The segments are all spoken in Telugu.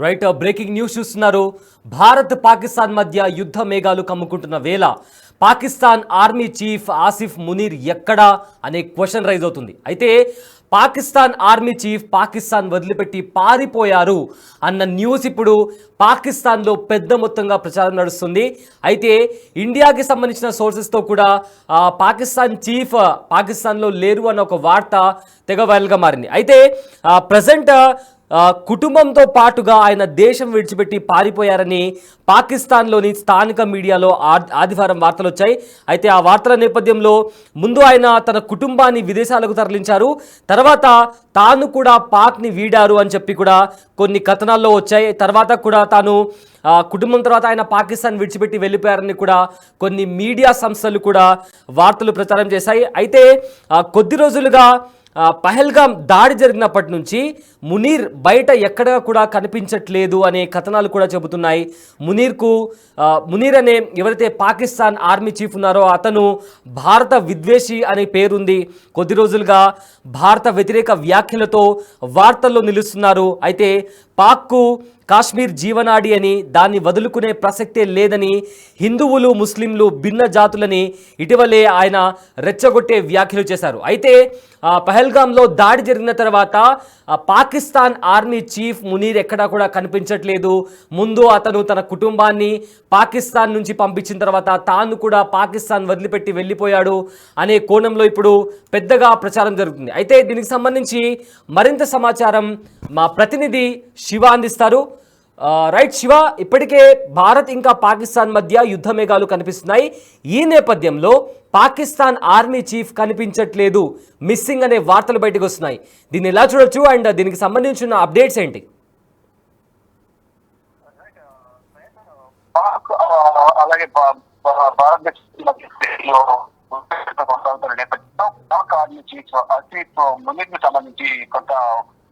రైట్, బ్రేకింగ్ న్యూస్ చూస్తున్నారు. భారత్ పాకిస్తాన్ మధ్య యుద్ధ మేఘాలు కమ్ముకుంటున్న వేళ పాకిస్తాన్ ఆర్మీ చీఫ్ ఆసిఫ్ మునీర్ ఎక్కడా అనే క్వశ్చన్ రైజ్ అవుతుంది. అయితే పాకిస్తాన్ ఆర్మీ చీఫ్ పాకిస్తాన్ వదిలిపెట్టి పారిపోయారు అన్న న్యూస్ ఇప్పుడు పాకిస్తాన్లో పెద్ద మొత్తంగా ప్రచారం నడుస్తుంది. అయితే ఇండియాకి సంబంధించిన సోర్సెస్తో కూడా పాకిస్తాన్ చీఫ్ పాకిస్తాన్లో లేరు అన్న ఒక వార్త తెగ వైరల్గా మారింది. అయితే ప్రజెంట్ కుటుంబంతో పాటుగా ఆయన దేశం విడిచిపెట్టి పారిపోయారని పాకిస్తాన్లోని స్థానిక మీడియాలో ఆదివారం వార్తలు వచ్చాయి. అయితే ఆ వార్తల నేపథ్యంలో ముందు ఆయన తన కుటుంబాన్ని విదేశాలకు తరలించారు, తర్వాత తాను కూడా పాక్ని వీడారు అని చెప్పి కూడా కొన్ని కథనాల్లో వచ్చాయి. తర్వాత కూడా తాను కుటుంబం తర్వాత ఆయన పాకిస్తాన్ విడిచిపెట్టి వెళ్ళిపోయారని కూడా కొన్ని మీడియా సంస్థలు కూడా వార్తలు ప్రచారం చేశాయి. అయితే కొద్ది రోజులుగా పహల్గామ్ దాడి జరిగినప్పటి నుంచి మునీర్ బయట ఎక్కడ కూడా కనిపించట్లేదు అనే కథనాలు కూడా చెబుతున్నాయి. మునీర్ అనే ఎవరైతే పాకిస్తాన్ ఆర్మీ చీఫ్ ఉన్నారో అతను భారత విద్వేషి అనే పేరుంది. కొద్ది రోజులుగా భారత వ్యతిరేక వ్యాఖ్యలతో వార్తల్లో నిలుస్తున్నారు. అయితే పాక్కు కాశ్మీర్ జీవనాడి అని, దాన్ని వదులుకునే ప్రసక్తే లేదని, హిందువులు ముస్లింలు భిన్న జాతులని ఇటీవలే ఆయన రెచ్చగొట్టే వ్యాఖ్యలు చేశారు. అయితే పహల్గామ్లో దాడి జరిగిన తర్వాత పాకిస్తాన్ ఆర్మీ చీఫ్ మునీర్ ఎక్కడా కూడా కనిపించట్లేదు. ముందు అతను తన కుటుంబాన్ని పాకిస్తాన్ నుంచి పంపించిన తర్వాత తాను కూడా పాకిస్తాన్ వదిలిపెట్టి వెళ్ళిపోయాడు అనే కోణంలో ఇప్పుడు పెద్దగా ప్రచారం జరుగుతుంది. అయితే దీనికి సంబంధించి మరింత సమాచారం మా ప్రతినిధి శివ అందిస్తారు. రైట్ శివ, ఇప్పటికే భారత్ ఇంకా పాకిస్తాన్ మధ్య యుద్ధ మేఘాలు కనిపిస్తున్నాయి. ఈ నేపథ్యంలో పాకిస్తాన్ ఆర్మీ చీఫ్ కనిపించట్లేదు, మిస్సింగ్ అనే వార్తలు బయటకు వస్తున్నాయి. దీన్ని ఎలా చూడొచ్చు అండ్ దీనికి సంబంధించిన అప్డేట్స్ ఏంటి? అలాగే భారతదేశంలో నేపథ్యంలో పాక్ ఆర్మీ చీఫ్ ఆసిఫ్ మునీర్ కు సంబంధించి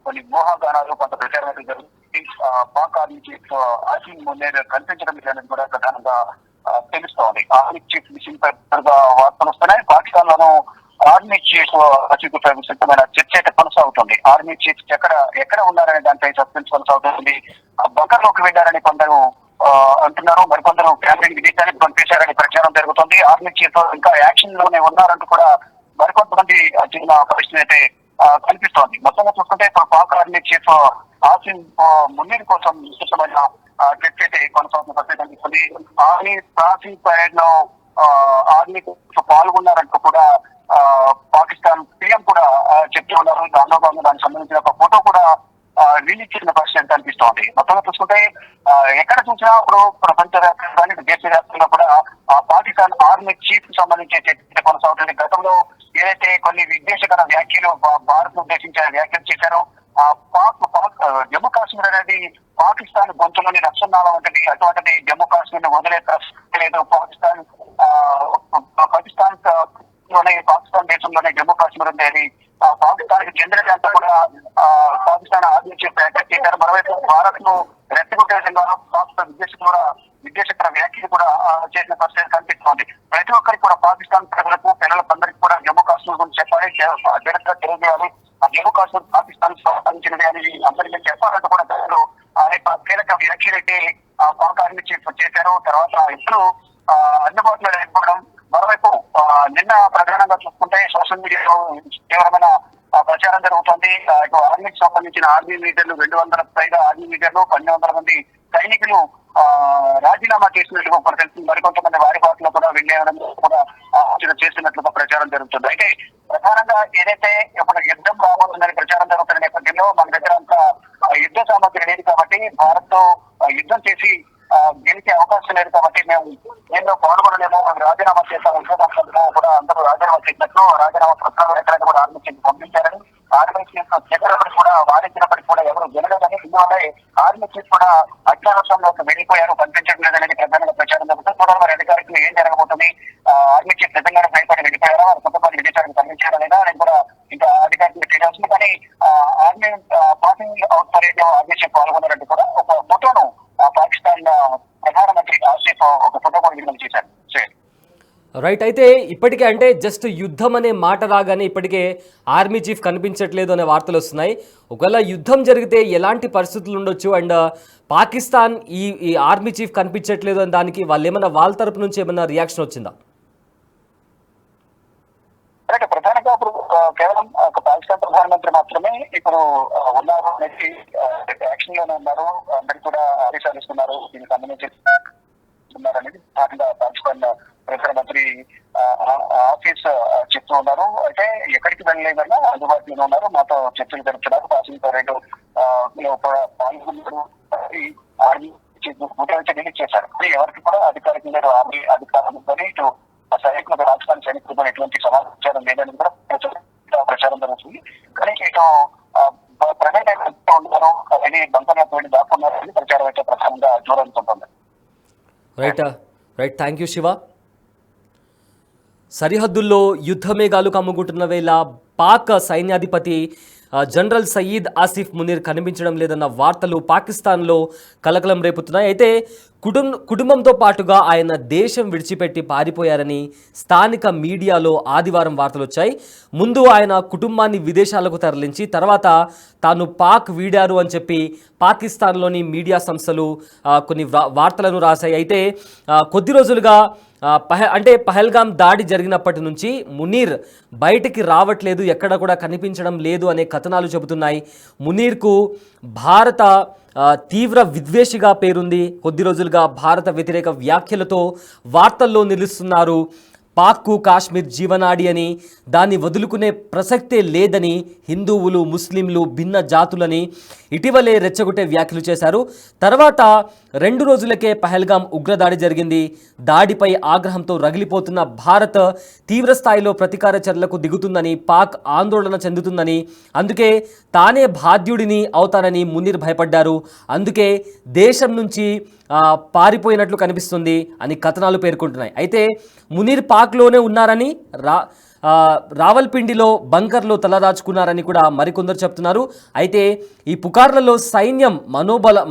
కొన్ని ఊహాగానాలు కొంత ప్రచారం జరుగుతుంది. పాక్ ఆర్మీ చీఫ్ ఆసిఫ్ మునీర్ కనిపించడం లేదని కూడా ప్రధానంగా తెలుస్తోంది. ఆర్మీ చీఫ్ మిషన్ పై వార్తలు వస్తున్నాయి. పాకిస్తాన్ లోను ఆర్మీ చీఫ్ ఆసిఫ్ పై విస్తృతమైన చర్చ అయితే కొనసాగుతుంది. ఆర్మీ చీఫ్ ఎక్కడ ఉన్నారనే దానిపై సస్పెన్స్ కొనసాగుతుంది. బంకర్ లోకి వెళ్ళారని కొందరు అంటున్నారు, మరికొందరు ఫ్యామిలీని విదేశానికి పంపించారని ప్రచారం జరుగుతుంది. ఆర్మీ చీఫ్ ఇంకా యాక్షన్ లోనే ఉన్నారంటూ కూడా మరికొంతమంది చిన్న పరిస్థితి అయితే కనిపిస్తోంది. మొత్తంగా చూసుకుంటే పాక్ ఆర్మీ చీఫ్ ఆసిఫ్ మునీర్ కోసం విస్తృతమైన చర్చ అయితే కొనసాగుతున్న పరిస్థితి కనిపిస్తుంది. ఆర్మీ క్రాసింగ్ పరేడ్ లో ఆర్మీ పాల్గొన్నారంటూ కూడా పాకిస్తాన్ పీఎం కూడా చెప్తూ ఉన్నారు. దానిలో భాగంగా దానికి సంబంధించిన ఒక ఫోటో కూడా రిలీజ్ చేసిన పరిస్థితి కనిపిస్తోంది. మొత్తంగా చూసుకుంటే ఎక్కడ చూసినా ఇప్పుడు ప్రపంచవ్యాప్తంగా దేశవ్యాప్తంగా కూడా పాకిస్తాన్ ఆర్మీ చీఫ్ సంబంధించి చర్చ కొనసాగుతుంది. గతంలో ఏదైతే కొన్ని విద్వేషకర వ్యాఖ్యలు భారత్ ఉద్దేశించిన వ్యాఖ్యలు చేశారో జమ్మూ కాశ్మీర్ అనేది పాకిస్తాన్ గొంతులోని రక్షణ వంటిది, అటువంటిది జమ్మూ కాశ్మీర్ ని వదిలే లేదు. పాకిస్తాన్ దేశంలోనే జమ్మూ కాశ్మీర్ ఉంది. అది పాకిస్తాన్ కి చెందినదంతా కూడా పాకిస్తాన్ ఆర్మీ చీఫ్ అటాక్ చేశారు. మరోవైపు భారత్ ను రెచ్చగొట్టే విధంగా పాకిస్తాన్ విద్వేషకర వ్యాఖ్యలు కూడా చేసిన పరిస్థితి కనిపిస్తోంది. ప్రతి ఒక్కరికి కూడా పాకిస్తాన్ పిల్లలందరికీ కూడా జమ్మూ కాశ్మీర్ గురించి చెప్పాలి, చరిత్ర తెలియజేయాలి. ఆ జమ్మూ కాశ్మీర్ పాకిస్తాన్ సంబంధించినది అని అందరికీ చెప్పాలంటూ కూడా ప్రజలు అనేక కీలక వ్యాఖ్యలైతే పాక్ ఆర్మీ చీఫ్ చేశారు. తర్వాత ఇద్దరు అందుబాటులో లేకపోవడం, మరోవైపు నిన్న ప్రధానంగా చూసుకుంటే సోషల్ మీడియాలో తీవ్రమైన ప్రచారం జరుగుతుంది. ఇటు ఆర్మీకి సంబంధించిన ఆర్మీ లీడర్లు 200 పైగా ఆర్మీ లీడర్లు 1200 మంది సైనికులు రాజీనామా చేసినట్లుగా తెలిసింది. మరికొంతమంది వారి బాటలో కూడా వెళ్ళేయడం కూడా చేసినట్లుగా ప్రచారం జరుగుతుంది. అయితే ప్రధానంగా ఏదైతే ఇప్పుడు యుద్ధం రాబోతుందని ప్రచారం జరుగుతున్న నేపథ్యంలో మన దగ్గర అంత యుద్ధ సామగ్రి లేదు కాబట్టి, భారత్ తో యుద్ధం చేసి గెలిచే అవకాశం లేదు కాబట్టి మేము ఎన్నో పాల్గొనలేమో, మేము రాజీనామా చేస్తాము కూడా అందరూ రాజీనామా చేసినట్లు రాజీనామా పత్రాలు ఎక్కడైనా కూడా ఆర్మీ చీఫ్ పంపించారని, ఆర్మీ చీఫ్ ఎక్కడప్పటికి కూడా వారించినప్పటికీ కూడా ఎవరు గెలలేదని, ఇందువల్ల ఆర్మీ చీఫ్ కూడా అజ్ఞానంలోకి వెళ్ళిపోయారు, కనిపించడం లేదనేది ప్రధానంగా ప్రచారం జరుగుతుంది. చూడాలి మరి అధికారులకు ఏం జరగబోతుంది. ఆర్మీ చీఫ్ నిజంగానే భయపడి వెళ్ళిపోయారా, వారి కుటుంబాన్ని విదేశానికి తరలించారా లేదా అనేది కూడా ఇంకా అధికారులకు తెలియాల్సింది. కానీ ఆర్మీ పాసింగ్ అవుట్ పరేడ్ లో ఆర్మీ చీఫ్ పాల్గొన్నారంటూ కూడా ఒక ఫోటోను పాకిస్తాన్ ప్రధానమంత్రి ఆసిఫ్ ఒక ఫోటో కూడా విడుదల చేశారు. రైట్, అయితే ఇప్పటికే అంటే జస్ట్ యుద్ధం అనే మాట రాగానే ఇప్పటికే ఆర్మీ చీఫ్ కనిపించట్లేదు అనే వార్తలు వస్తున్నాయి. ఒకవేళ యుద్ధం జరిగితే ఎలాంటి పరిస్థితులు ఉండొచ్చు అండ్ పాకిస్తాన్ ఈ ఆర్మీ చీఫ్ కనిపించట్లేదు అని దానికి వాళ్ళు ఏమన్నా వాళ్ళ తరపు నుంచి ఏమన్నా రియాక్షన్ వచ్చిందా? ప్రధానంగా ఇప్పుడు కేవలం ఒక పాకిస్తాన్ ప్రధానమంత్రి మాత్రమే ఇప్పుడు ఉన్నారు అనేది యాక్షన్ లోనే ఉన్నారు. అందరికి కూడా ఆదేశాలు ఇస్తున్నారు, దీనికి సంబంధించి అనేది పాకిస్తాన్ ప్రధానమంత్రి ఆఫీస్ చెప్తూ ఉన్నారు. అయితే ఎక్కడికి వెళ్ళలేదన్నా అందుబాటులోనే ఉన్నారు, మాతో చర్చలు జరుపుతున్నారు, పాసింగ్ పరేడ్ పాల్గొన్నారు, ఆర్మీ రిలీజ్ చేశారు. ఎవరికి కూడా అధికారికంగా ఆర్మీ అధికారం ఉందని ఇటు సైనికులు రాజస్థాన్ సైనికులు ఎటువంటి సమాచారం లేదని కూడా ప్రచారం జరుగుతుంది. కానీ ఇటు ప్రైవేట్ ఉన్నారు అని బంకర్లకు వెళ్ళి దాక్కున్నారని ప్రచారం అయితే ప్రధానంగా జోరందుకుంటుంది. Right thank you Shiva. సరిహద్దుల్లో యుద్ధ మేఘాలు కమ్ముకుంటున్న వేళ పాక్ సైన్యాధిపతి జనరల్ సయీద్ ఆసిఫ్ మునీర్ కనిపించడం లేదన్న వార్తలు పాకిస్తాన్లో కలకలం రేపుతున్నాయి. అయితే కుటుంబంతో పాటుగా ఆయన దేశం విడిచిపెట్టి పారిపోయారని స్థానిక మీడియాలో ఆదివారం వార్తలు వచ్చాయి. ముందు ఆయన కుటుంబాన్ని విదేశాలకు తరలించి తర్వాత తాను పాక్ వీడారు అని చెప్పి పాకిస్తాన్లోని మీడియా సంస్థలు కొన్ని వార్తలను రాశాయి. అయితే కొద్ది రోజులుగా పహల్గామ్ దాడి జరిగినప్పటి నుంచి మునీర్ బయటికి రావట్లేదు, ఎక్కడ కూడా కనిపించడం లేదు అనే కథనాలు చెబుతున్నాయి. మునీర్కు భారత తీవ్ర విద్వేషిగా పేరుంది. కొద్ది రోజులుగా భారత వ్యతిరేక వ్యాఖ్యలతో వార్తల్లో నిలుస్తున్నారు. పాక్కు కాశ్మీర్ జీవనాడి అని, దాన్ని వదులుకునే ప్రసక్తే లేదని హిందువులు, ముస్లింలు, భిన్న జాతులని ఇటీవలే రెచ్చగొట్టే వ్యాఖ్యలు చేశారు. తర్వాత 2 రోజులకే పహల్గామ్ ఉగ్రదాడి జరిగింది. దాడిపై ఆగ్రహంతో రగిలిపోతున్న భారత్ తీవ్ర స్థాయిలో ప్రతీకార చర్యలకు దిగుతుందని, పాక్ ఆందోళన చెందుతుందని, అందుకే తానే బాధ్యుడిని అవుతానని మునీర్ భయపడ్డారు. అందుకే దేశం నుంచి పారిపోయినట్లు కనిపిస్తుంది అని కథనాలు పేర్కొంటున్నాయి. అయితే మునీర్ పాక్లోనే ఉన్నారని, రావల్పిండిలో బంకర్లో తలదాచుకున్నారని కూడా మరికొందరు చెప్తున్నారు. అయితే ఈ పుకార్లలో సైన్యం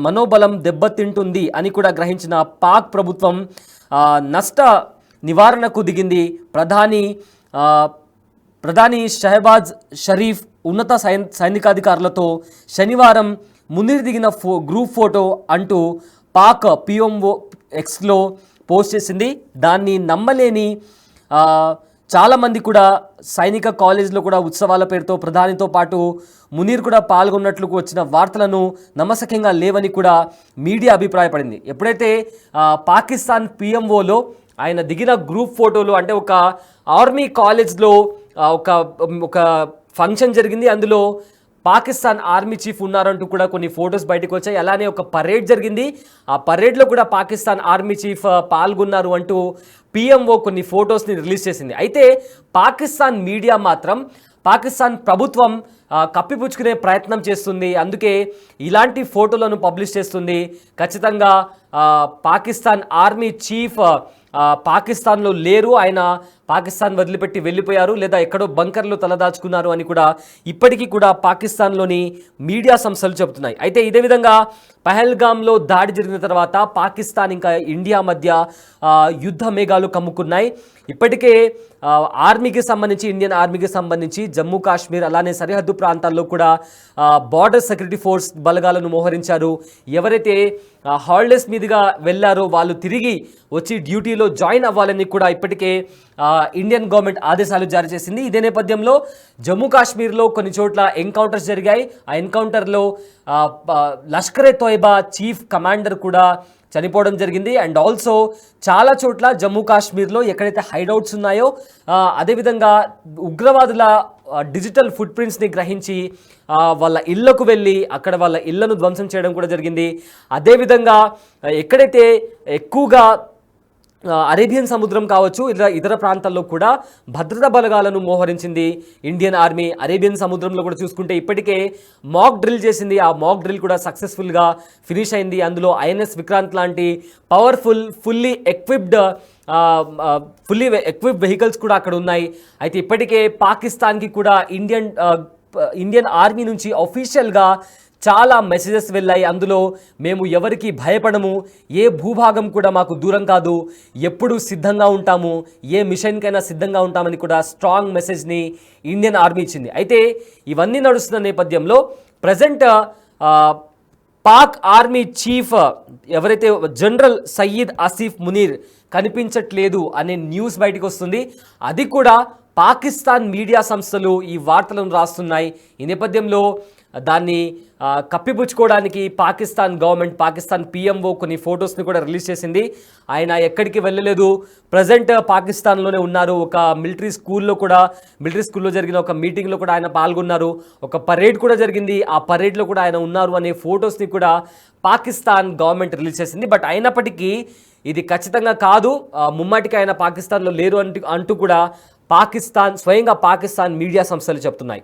మనోబలం దెబ్బతింటుంది అని కూడా గ్రహించిన పాక్ ప్రభుత్వం నష్ట నివారణకు దిగింది. ప్రధాని షహబాజ్ షరీఫ్ ఉన్నత సైనికాధికారులతో శనివారం మునీర్ దిగిన గ్రూప్ ఫోటో అంటూ పాక్ పిఎంఓ ఎక్స్లో పోస్ట్ చేసింది. దాన్ని నమ్మలేని చాలామంది కూడా సైనిక కాలేజీలో కూడా ఉత్సవాల పేరుతో ప్రధానితో పాటు మునీర్ కూడా పాల్గొన్నట్లు వచ్చిన వార్తలను నమ్మశక్యంగా లేవని కూడా మీడియా అభిప్రాయపడింది. ఎప్పుడైతే పాకిస్తాన్ పిఎంఓలో ఆయన దిగిన గ్రూప్ ఫోటోలు, అంటే ఒక ఆర్మీ కాలేజ్లో ఒక ఫంక్షన్ జరిగింది, అందులో పాకిస్తాన్ ఆర్మీ చీఫ్ ఉన్నారంటూ కూడా కొన్ని ఫొటోస్ బయటకు వచ్చాయి. అలానే ఒక పరేడ్ జరిగింది, ఆ పరేడ్లో కూడా పాకిస్తాన్ ఆర్మీ చీఫ్ పాల్గొన్నారు అంటూ పిఎంఓ కొన్ని ఫొటోస్ని రిలీజ్ చేసింది. అయితే పాకిస్తాన్ మీడియా మాత్రం పాకిస్తాన్ ప్రభుత్వం కప్పిపుచ్చుకునే ప్రయత్నం చేస్తుంది, అందుకే ఇలాంటి ఫోటోలను పబ్లిష్ చేస్తుంది. ఖచ్చితంగా పాకిస్తాన్ ఆర్మీ చీఫ్ పాకిస్తాన్లో లేరు, ఆయన పాకిస్తాన్ వదిలిపెట్టి వెళ్ళిపోయారు లేదా ఎక్కడో బంకర్లో తలదాచుకున్నారు అని కూడా ఇప్పటికీ కూడా పాకిస్తాన్లోని మీడియా సంస్థలు చెబుతున్నాయి. అయితే ఇదే విధంగా పహల్గామ్లో దాడి జరిగిన తర్వాత పాకిస్తాన్ ఇంకా ఇండియా మధ్య యుద్ధ మేఘాలు కమ్ముకున్నాయి. ఇప్పటికే ఆర్మీకి సంబంధించి, ఇండియన్ ఆర్మీకి సంబంధించి జమ్మూ కాశ్మీర్ అలానే సరిహద్దు ప్రాంతాల్లో కూడా బార్డర్ సెక్యూరిటీ ఫోర్స్ బలగాలను మోహరించారు. ఎవరైతే హాలిడేస్ మీదుగా వెళ్ళారో వాళ్ళు తిరిగి వచ్చి డ్యూటీలో జాయిన్ అవ్వాలని కూడా ఇప్పటికే ఇండియన్ గవర్నమెంట్ ఆదేశాలు జారీ చేసింది. ఇదే నేపథ్యంలో జమ్మూ కాశ్మీర్లో కొన్ని చోట్ల ఎన్కౌంటర్స్ జరిగాయి. ఆ ఎన్కౌంటర్లో లష్కరే తోయిబా చీఫ్ కమాండర్ కూడా చనిపోవడం జరిగింది. అండ్ ఆల్సో చాలా చోట్ల జమ్మూ కాశ్మీర్లో ఎక్కడైతే హైడౌట్స్ ఉన్నాయో అదేవిధంగా ఉగ్రవాదుల డిజిటల్ ఫుట్ ప్రింట్స్ని గ్రహించి వాళ్ళ ఇళ్లకు వెళ్ళి అక్కడ వాళ్ళ ఇళ్లను ధ్వంసం చేయడం కూడా జరిగింది. అదేవిధంగా ఎక్కడైతే ఎక్కువగా అరేబియన్ సముద్రం కావచ్చు, ఇతర ప్రాంతాల్లో కూడా భద్రతా బలగాలను మోహరించింది ఇండియన్ ఆర్మీ. అరేబియన్ సముద్రంలో కూడా చూసుకుంటే ఇప్పటికే మాక్ డ్రిల్ చేసింది. ఆ మాక్ డ్రిల్ కూడా సక్సెస్ఫుల్గా ఫినిష్ అయింది. అందులో ఐఎన్ఎస్ విక్రాంత్ లాంటి పవర్ఫుల్ ఫుల్లీ ఎక్విప్డ్ వెహికల్స్ కూడా అక్కడ ఉన్నాయి. అయితే ఇప్పటికే పాకిస్తాన్కి కూడా ఇండియన్ ఆర్మీ నుంచి అఫీషియల్గా చాలా మెసేజెస్ వెళ్ళాయి. అందులో మేము ఎవరికి భయపడము, ఏ భూభాగం కూడా మాకు దూరం కాదు, ఎప్పుడు సిద్ధంగా ఉంటాము, ఏ మిషన్కైనా సిద్ధంగా ఉంటామని కూడా స్ట్రాంగ్ మెసేజ్ని ఇండియన్ ఆర్మీ ఇచ్చింది. అయితే ఇవన్నీ నడుస్తున్న నేపథ్యంలో ప్రజెంట్ పాక్ ఆర్మీ చీఫ్ ఎవరైతే జనరల్ సయ్యద్ ఆసిఫ్ మునీర్ కనిపించట్లేదు అనే న్యూస్ బయటకు వస్తుంది. అది కూడా పాకిస్తాన్ మీడియా సంస్థలు ఈ వార్తలను రాస్తున్నాయి. ఈ నేపథ్యంలో దాన్ని కప్పిపుచ్చుకోవడానికి పాకిస్తాన్ గవర్నమెంట్, పాకిస్తాన్ పిఎంఓ కొన్ని ఫొటోస్ని కూడా రిలీజ్ చేసింది. ఆయన ఎక్కడికి వెళ్ళలేదు, ప్రజెంట్ పాకిస్తాన్లోనే ఉన్నారు. ఒక మిలిటరీ స్కూల్లో జరిగిన ఒక మీటింగ్లో కూడా ఆయన పాల్గొన్నారు. ఒక పరేడ్ కూడా జరిగింది, ఆ పరేడ్లో కూడా ఆయన ఉన్నారు అనే ఫొటోస్ని కూడా పాకిస్తాన్ గవర్నమెంట్ రిలీజ్ చేసింది. బట్ అయినప్పటికీ ఇది ఖచ్చితంగా కాదు, ముమ్మాటికి ఆయన పాకిస్తాన్లో లేరు అంటూ కూడా స్వయంగా పాకిస్తాన్ మీడియా సంస్థలు చెప్తున్నాయి.